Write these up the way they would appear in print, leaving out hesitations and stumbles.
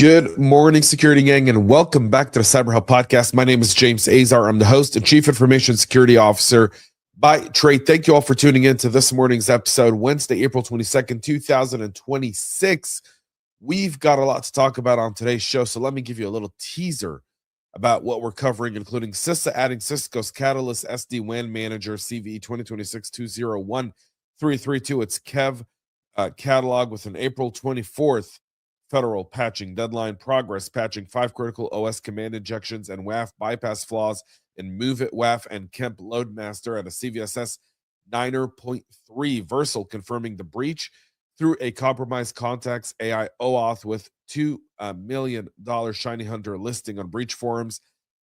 Good morning, security gang, and welcome back to the CyberHub Podcast. My name is James Azar. I'm the host and Chief Information Security Officer by trade. Thank you all for tuning in to this morning's episode, Wednesday, April 22nd, 2026. We've got a lot to talk about on today's show, so let me give you a little teaser about what we're covering, including CISA adding Cisco's Catalyst SD-WAN Manager CVE 2026-201332, its KEV catalog with an April 24th federal patching deadline. Progress patching 5 critical OS command injections and WAF bypass flaws in MOVEit WAF and Kemp Loadmaster at a CVSS 9.3. Vercel confirming the breach through a compromised contacts AI OAuth with $2 million shiny hunter listing on breach forums.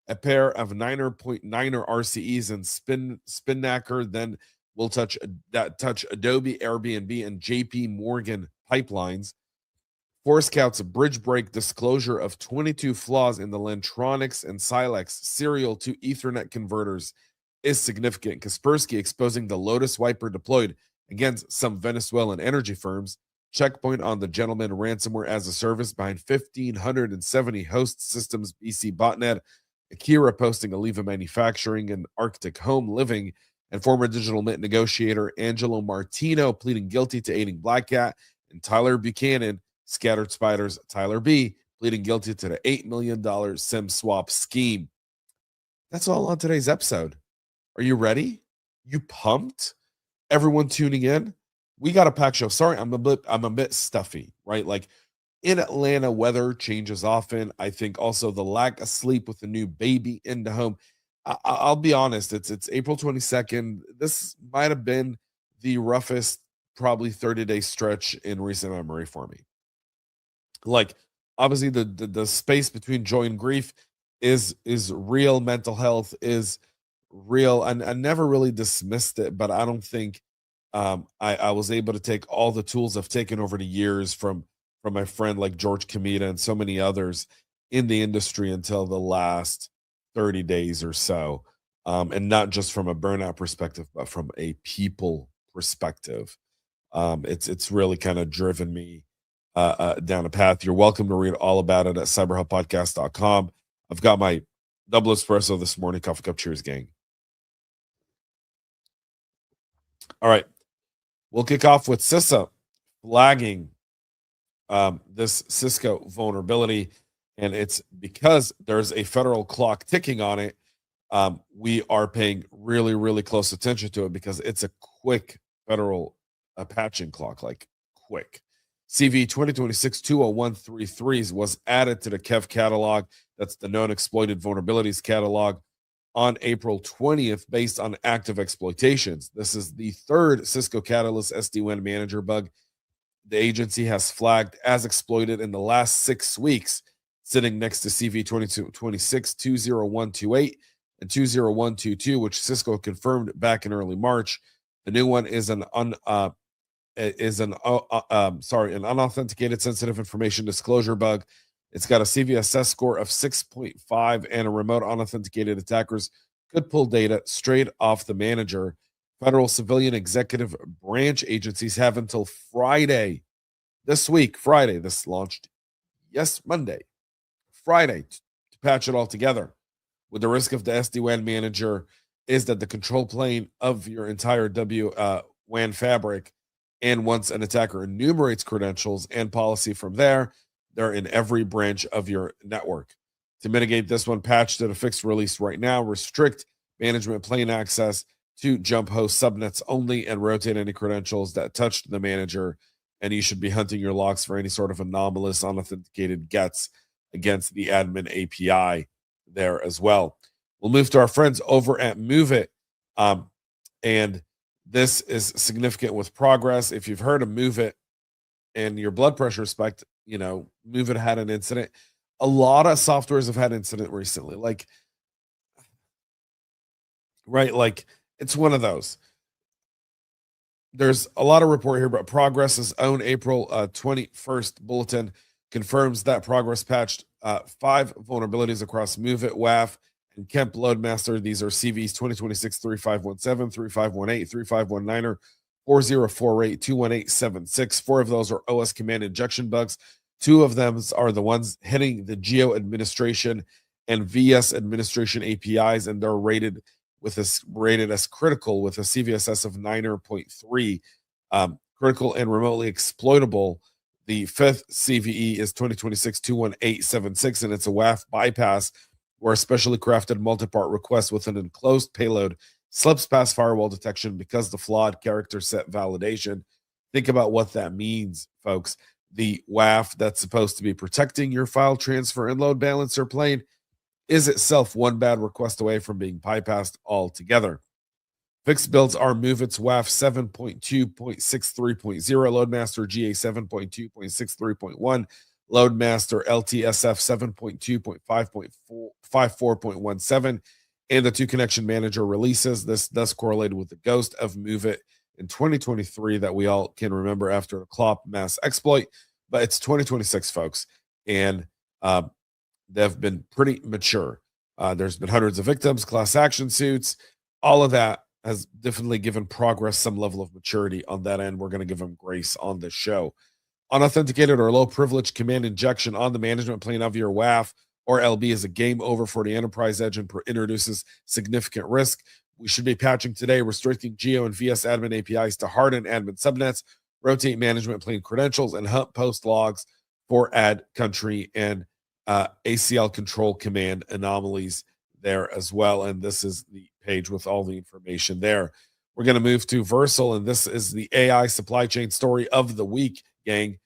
A pair of 9.9er RCEs and Spinnaker then will touch Adobe, Airbnb, and JP Morgan pipelines. Forescout's bridge break disclosure of 22 flaws in the Lantronix and Silex serial to Ethernet converters is significant. Kaspersky exposing the Lotus wiper deployed against some Venezuelan energy firms. Checkpoint on the gentleman ransomware as a service behind 1,570 host SystemBC Botnet. Akira posting Aliva Manufacturing and Arctic Home Living, and former Digital Mint negotiator Angelo Martino pleading guilty to aiding Black Cat, and Tyler Buchanan, Scattered Spiders, Tyler B, pleading guilty to the $8 million SIM swap scheme. That's all on today's episode. Are you ready? You pumped? Everyone tuning in? We got a packed show. Sorry, I'm a bit stuffy, right? Like in Atlanta, weather changes often. I think also the lack of sleep with the new baby in the home. I'll be honest, it's April 22nd. This might have been the roughest, probably 30-day stretch in recent memory for me. Like, obviously the space between joy and grief is real. Mental health is real, and I never really dismissed it, but I don't think I was able to take all the tools I've taken over the years from my friend like George Kamita and so many others in the industry until the last 30 days or so, and not just from a burnout perspective, but from a people perspective. It's really kind of driven me down a path. You're welcome to read all about it at cyberhubpodcast.com. I've got my double espresso this morning. Coffee cup, cheers, gang. All right, we'll kick off with CISA flagging this Cisco vulnerability, and it's because there's a federal clock ticking on it. We are paying really, really close attention to it because it's a quick federal patching clock, like quick. CV 2026-20133 was added to the KEV catalog. That's the known exploited vulnerabilities catalog on April 20th based on active exploitations. This is the third Cisco Catalyst SD-WAN Manager bug the agency has flagged as exploited in the last 6 weeks, sitting next to CV 2026-20128 and 20122, which Cisco confirmed back in early March. The new one is an unauthenticated sensitive information disclosure bug. It's got a CVSS score of 6.5, and a remote unauthenticated attackers could pull data straight off the manager. Federal civilian executive branch agencies have until Friday this week. Friday, this launched Monday, Friday, to patch it all together. With the risk of the SD-WAN manager is that the control plane of your entire WAN fabric, and once an attacker enumerates credentials and policy from there, they're in every branch of your network. To mitigate this one, patched at a fixed release right now, restrict management plane access to jump host subnets only, and rotate any credentials that touched the manager. And you should be hunting your logs for any sort of anomalous unauthenticated gets against the admin API there as well. We'll move to our friends over at MOVEit. And this is significant with progress. If you've heard of MOVEit and your blood pressure spiked, MOVEit had an incident. A lot of softwares have had incident recently. Like it's one of those. There's a lot of report here, but Progress's own April 21st bulletin confirms that Progress patched 5 vulnerabilities across MOVEit WAF and Kemp Loadmaster. These are CVs 2026-3517, 3518, 3519, 4048, 21876. 4 of those are OS command injection bugs. Two of them are the ones hitting the geo administration and VS administration APIs, and they're rated as critical with a CVSS of 9.3, critical and remotely exploitable. The fifth CVE is 2026-21876, and it's a WAF bypass where a specially crafted multi-part request with an enclosed payload slips past firewall detection because the flawed character set validation. Think about what that means, folks. The WAF that's supposed to be protecting your file transfer and load balancer plane is itself one bad request away from being bypassed altogether. Fixed builds are MOVEit WAF 7.2.63.0, Loadmaster GA 7.2.63.1, Loadmaster LTSF 7.2.5.54.17, and the two connection manager releases. This thus correlated with the ghost of MOVEit in 2023 that we all can remember after the CLOP mass exploit, but it's 2026, folks, and they've been pretty mature. There's been hundreds of victims, class action suits, all of that has definitely given progress some level of maturity on that end. We're going to give them grace on this show. Unauthenticated or low privilege command injection on the management plane of your WAF or LB is a game over for the enterprise edge and introduces significant risk. We should be patching today, restricting geo and VS admin APIs to harden admin subnets, rotate management plane credentials, and hump post logs for add country and ACL control command anomalies there as well. And this is the page with all the information there. We're going to move to Vercel, and this is the AI supply chain story of the week, gang.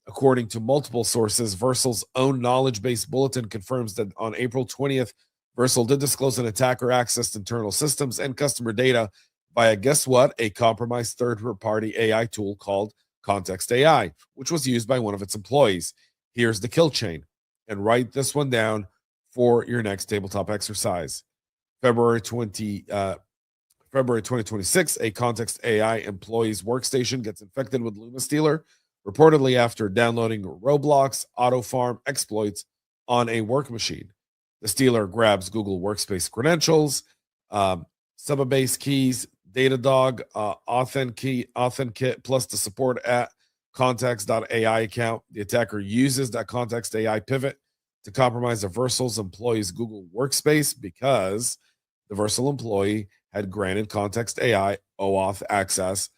According to multiple sources, Vercel's own knowledge base bulletin confirms that on April 20th, Vercel did disclose an attacker accessed internal systems and customer data via, guess what, a compromised third-party AI tool called Context AI, which was used by one of its employees. Here's the kill chain, and write this one down for your next tabletop exercise. February 2026, a Context AI employee's workstation gets infected with Luma Stealer, reportedly after downloading Roblox Auto Farm exploits on a work machine. The stealer grabs Google Workspace credentials, Subbase keys, Datadog, Authentkit, plus the support at Context.ai account. The attacker uses that Context AI pivot to compromise a Vercel's employee's Google Workspace because the Vercel employee had granted Context AI OAuth access.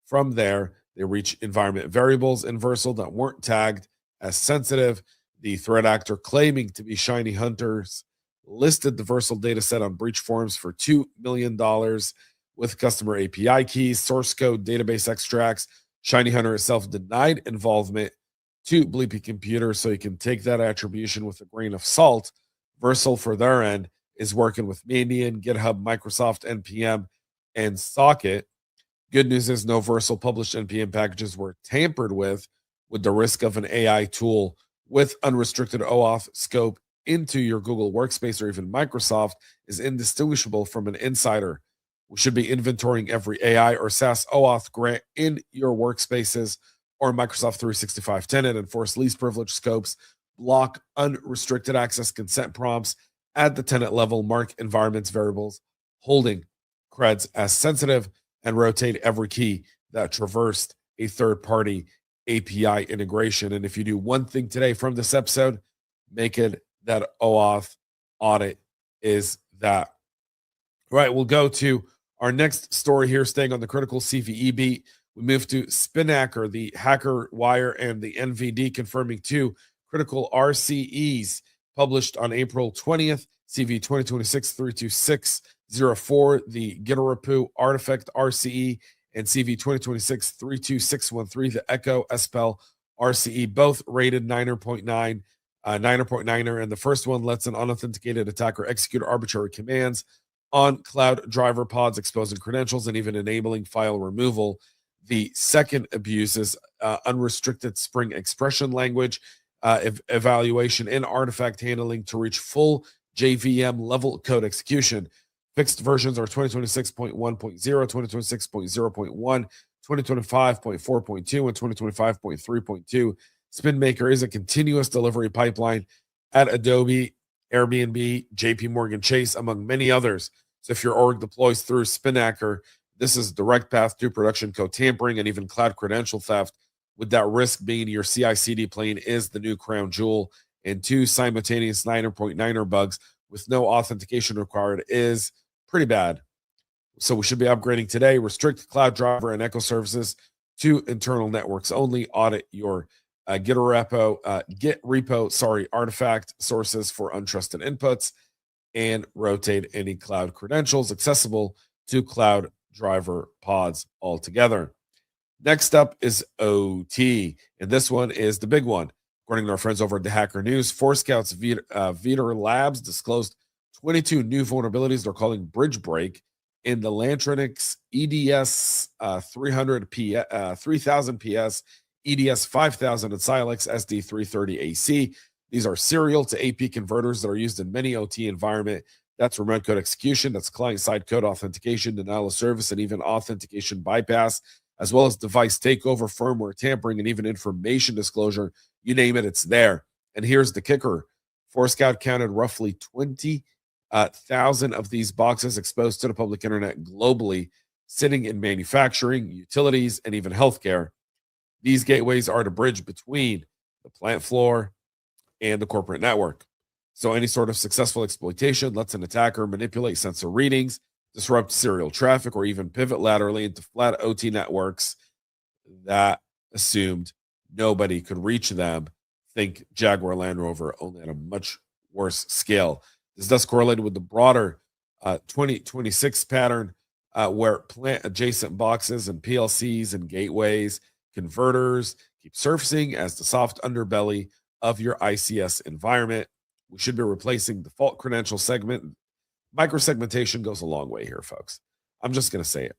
From there, they reach environment variables in Vercel that weren't tagged as sensitive. The threat actor claiming to be Shiny Hunters listed the Vercel dataset on breach forums for $2 million with customer API keys, source code, database extracts. Shiny Hunter itself denied involvement to Bleepy Computer, so you can take that attribution with a grain of salt. Vercel, for their end, is working with Mandiant, GitHub, Microsoft, NPM, and Socket. Good news is no Vercel published NPM packages were tampered with the risk of an AI tool with unrestricted OAuth scope into your Google Workspace or even Microsoft is indistinguishable from an insider. We should be inventorying every AI or SaaS OAuth grant in your workspaces or Microsoft 365 tenant, enforce least privilege scopes, block unrestricted access consent prompts at the tenant level, mark environments variables, holding creds as sensitive, and rotate every key that traversed a third-party API integration. And if you do one thing today from this episode, make it that OAuth audit is that. All right, we'll go to our next story here, staying on the critical CVE beat. We move to Spinnaker, the Hacker Wire, and the NVD confirming two critical RCEs published on April 20th, CV 2026-32604, the Gitarapu Artifact RCE, and CV 2026-32613, the Echo Espel RCE, both rated 9.9, and the first one lets an unauthenticated attacker execute arbitrary commands on cloud driver pods, exposing credentials and even enabling file removal. The second abuses unrestricted Spring expression language evaluation and artifact handling to reach full JVM level code execution. Fixed versions are 2026.1.0, 2026.0.1, 2025.4.2, and 2025.3.2. SpinMaker is a continuous delivery pipeline at Adobe, Airbnb, JP Morgan Chase, among many others. So if your org deploys through Spinnaker, this is direct path to production code tampering and even cloud credential theft with that risk being your CI/CD plane is the new crown jewel, and 2 simultaneous 9.9er bugs with no authentication required is pretty bad. So we should be upgrading today. Restrict cloud driver and echo services to internal networks only. Audit your Git repo, artifact sources for untrusted inputs, and rotate any cloud credentials accessible to cloud driver pods altogether. Next up is OT, and this one is the big one. According to our friends over at the Hacker News, Forescout's Veeder Labs disclosed 22 new vulnerabilities they're calling bridge break in the Lantronix EDS 3000 PS, EDS 5000, and Silex SD-330 AC. These are serial to AP converters that are used in many OT environment. That's remote code execution, that's client-side code authentication, denial of service, and even authentication bypass, as well as device takeover, firmware tampering, and even information disclosure. You name it, it's there. And here's the kicker. Forescout counted roughly 20,000 of these boxes exposed to the public internet globally, sitting in manufacturing, utilities, and even healthcare. These gateways are the bridge between the plant floor and the corporate network. So any sort of successful exploitation lets an attacker manipulate sensor readings, disrupt serial traffic, or even pivot laterally into flat OT networks that assumed nobody could reach them. Think Jaguar Land Rover, only at a much worse scale. This thus correlated with the broader 2026 pattern where plant adjacent boxes and PLCs and gateways, converters keep surfacing as the soft underbelly of your ICS environment. We should be replacing default credential segment. Microsegmentation goes a long way here, folks. I'm just going to say it.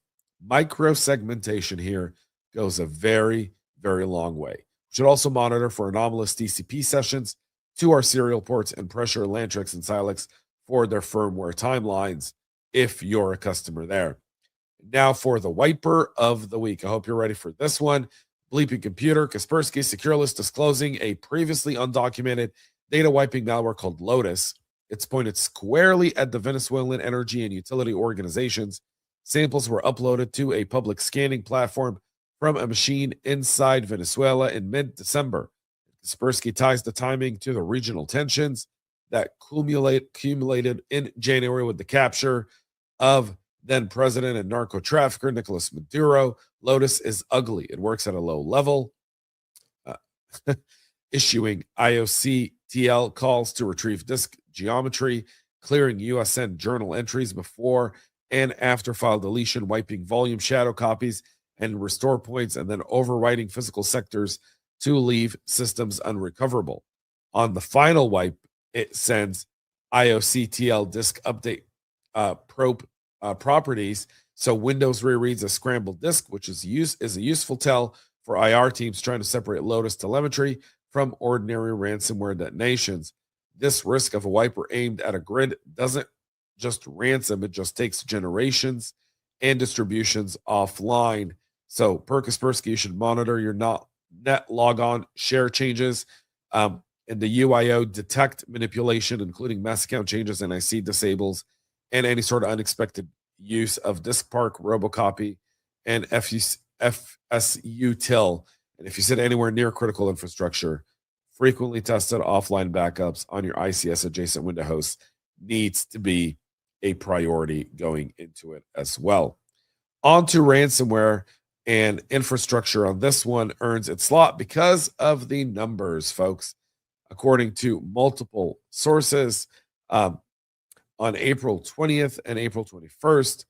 Microsegmentation here goes a very, very long way. We should also monitor for anomalous TCP sessions to our serial ports and pressure Lantronix and Silex for their firmware timelines if you're a customer there. Now for the wiper of the week. I hope you're ready for this one. Bleeping Computer, Kaspersky Secureless disclosing a previously undocumented data wiping malware called Lotus. It's pointed squarely at the Venezuelan energy and utility organizations. Samples were uploaded to a public scanning platform from a machine inside Venezuela in mid-December. Kaspersky ties the timing to the regional tensions that accumulated in January with the capture of then president and narco trafficker Nicolas Maduro. Lotus is ugly. It works at a low level, issuing IOCTL calls to retrieve disk geometry, clearing USN journal entries before and after file deletion, wiping volume shadow copies and restore points, and then overwriting physical sectors to leave systems unrecoverable. On the final wipe, it sends IOCTL disk update properties. So Windows rereads a scrambled disk, which is a useful tell for IR teams trying to separate Lotus telemetry from ordinary ransomware detonations. This risk of a wiper aimed at a grid doesn't just ransom, it just takes generations and distributions offline. So per Kaspersky, you should monitor your net logon share changes and the UIO detect manipulation, including mass account changes, NIC disables, and any sort of unexpected use of disk park, robocopy, and FSU-TIL. And if you sit anywhere near critical infrastructure, frequently tested offline backups on your ICS adjacent window hosts needs to be a priority going into it as well. On to ransomware, and infrastructure on this one earns its slot because of the numbers, folks. According to multiple sources, on April 20th and April 21st,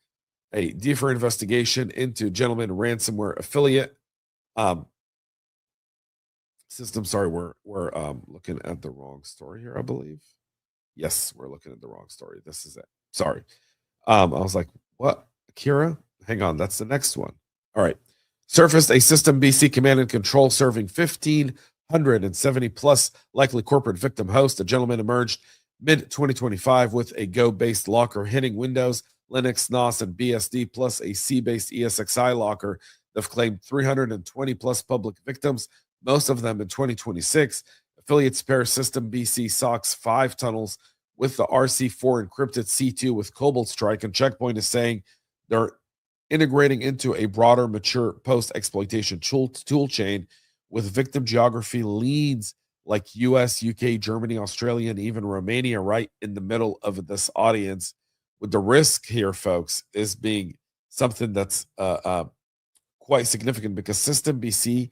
a deeper investigation into Gentleman Ransomware affiliate system. Sorry, we're looking at the wrong story here, I believe. Yes, we're looking at the wrong story. This is it. Sorry. I was like, what? Akira? Hang on, that's the next one. All right. Surfaced a SystemBC command and control serving 1,570 plus likely corporate victim hosts. A gentleman emerged mid-2025 with a Go-based locker hitting Windows, Linux, NOS, and BSD, plus a C-based ESXi locker. They've claimed 320 plus public victims, most of them in 2026. Affiliates pair SystemBC SOC's 5 tunnels with the RC4 encrypted C2 with Cobalt Strike, and Checkpoint is saying they're integrating into a broader, mature post-exploitation tool chain with victim geography leads like US, UK, Germany, Australia, and even Romania right in the middle of this audience. With the risk here, folks, is being something that's quite significant because SystemBC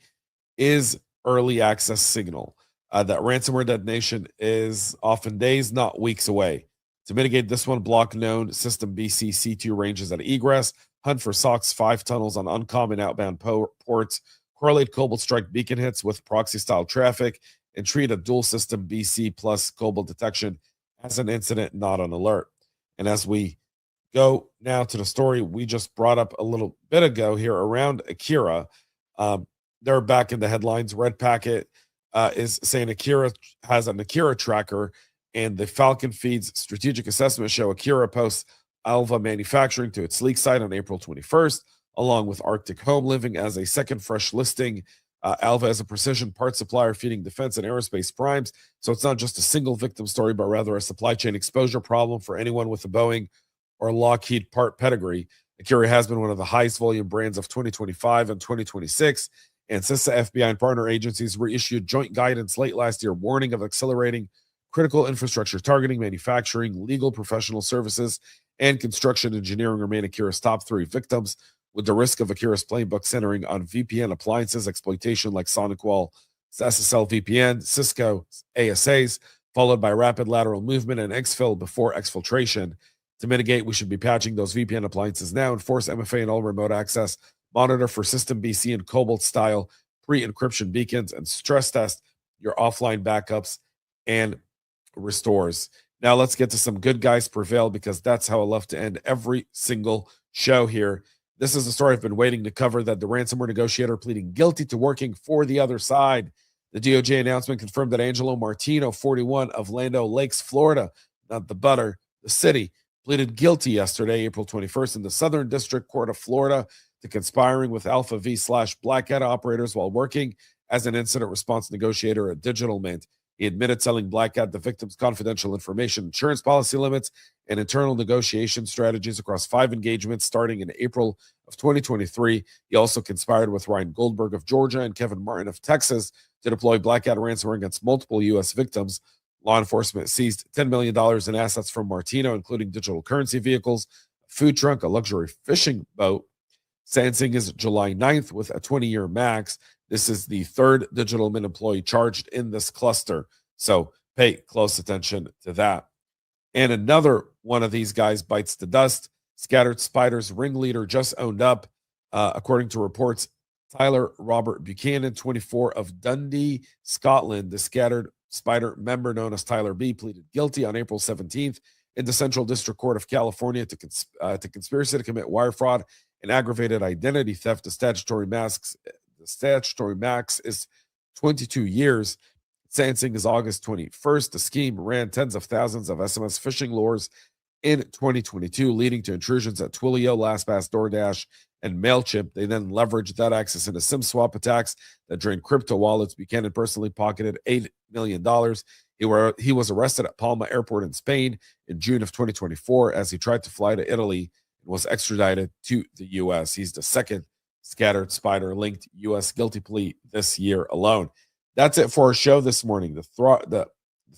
is early access signal. That ransomware detonation is often days, not weeks away. To mitigate this one, block known SystemBC C2 ranges at egress, hunt for SOCs 5 tunnels on uncommon outbound ports, correlate Cobalt Strike beacon hits with proxy style traffic, and treat a dual SystemBC plus Cobalt detection as an incident, not an alert. And as we go now to the story we just brought up a little bit ago here around Akira, they're back in the headlines. Red Packet is saying Akira has an Akira tracker, and the Falcon Feeds strategic assessment show Akira posts Alva Manufacturing to its leak site on April 21st, along with Arctic Home Living as a second fresh listing. Alva is a precision parts supplier feeding defense and aerospace primes, so it's not just a single victim story, but rather a supply chain exposure problem for anyone with a Boeing or Lockheed part pedigree. Akira has been one of the highest volume brands of 2025 and 2026, and CISA, FBI, and partner agencies reissued joint guidance late last year warning of accelerating critical infrastructure targeting, manufacturing, legal professional services, and construction engineering remain Akira's top 3 victims, with the risk of Akira's playbook centering on VPN appliances exploitation like SonicWall, SSL VPN, Cisco ASAs, followed by rapid lateral movement and exfil before exfiltration. To mitigate, we should be patching those VPN appliances now, enforce MFA and all remote access, monitor for SystemBC and Cobalt style pre-encryption beacons, and stress test your offline backups and restores. Now let's get to some good guys prevail, because that's how I love to end every single show here. This is a story I've been waiting to cover, that the ransomware negotiator pleading guilty to working for the other side. The DOJ announcement confirmed that Angelo Martino, 41, of Lando Lakes, Florida, not the butter, the city, pleaded guilty yesterday, April 21st, in the Southern District Court of Florida to conspiring with Alpha V/Black Hat operators while working as an incident response negotiator at Digital Mint. He admitted selling Black Hat the victim's confidential information, insurance policy limits, and internal negotiation strategies across 5 engagements starting in April of 2023. He also conspired with Ryan Goldberg of Georgia and Kevin Martin of Texas to deploy Black Hat ransomware against multiple U.S. victims. Law enforcement seized $10 million in assets from Martino, including digital currency vehicles, a food truck, a luxury fishing boat. Sentencing is July 9th with a 20-year max. This is the 3rd Digital Mint employee charged in this cluster, so pay close attention to that. And another one of these guys bites the dust. Scattered Spider's ringleader just owned up, according to reports. Tyler Robert Buchanan, 24, of Dundee, Scotland. The Scattered Spider member known as Tyler B pleaded guilty on April 17th in the Central District Court of California to conspiracy to commit wire fraud and aggravated identity theft. The statutory max is 22 years. Sentencing is August 21st. The scheme ran tens of thousands of SMS phishing lures in 2022, leading to intrusions at Twilio, LastPass, DoorDash, and MailChimp. They then leveraged that access into SIM swap attacks that drained crypto wallets. Buchanan personally pocketed $8 million. He was arrested at Palma Airport in Spain in June of 2024 as he tried to fly to Italy and was extradited to the U.S. He's the 2nd Scattered Spider linked U.S. guilty plea this year alone. That's it for our show this morning. The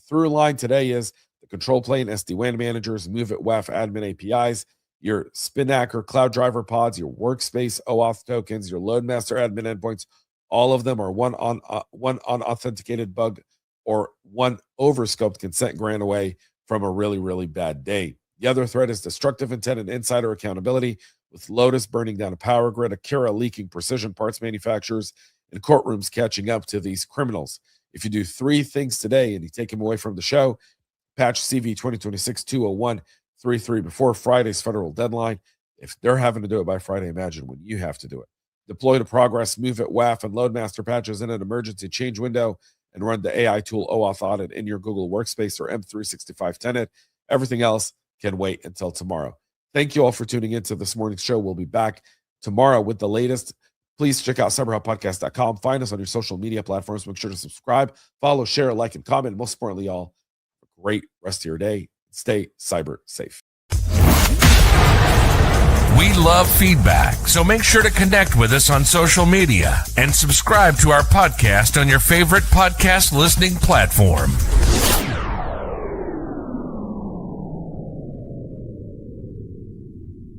through line today is the control plane, SD-WAN managers, MOVEit WAF admin APIs, your Spinnaker cloud driver pods, your workspace OAuth tokens, your Loadmaster admin endpoints. All of them are one unauthenticated bug or one overscoped consent grant away from a really, really bad day. The other threat is destructive intent and insider accountability, with Lotus burning down a power grid, Akira leaking precision parts manufacturers, and courtrooms catching up to these criminals. If you do 3 things today and you take them away from the show, patch CV 2026-201-33 before Friday's federal deadline. If they're having to do it by Friday, imagine when you have to do it. Deploy to progress, MOVEit WAF, and Loadmaster patches in an emergency change window, and run the AI tool OAuth audit in your Google Workspace or M365 tenant. Everything else can wait until tomorrow. Thank you all for tuning into this morning's show. We'll be back tomorrow with the latest. Please check out cyberhubpodcast.com. Find us on your social media platforms. Make sure to subscribe, follow, share, like, and comment. And most importantly, y'all, have a great rest of your day. Stay cyber safe. We love feedback, so make sure to connect with us on social media and subscribe to our podcast on your favorite podcast listening platform.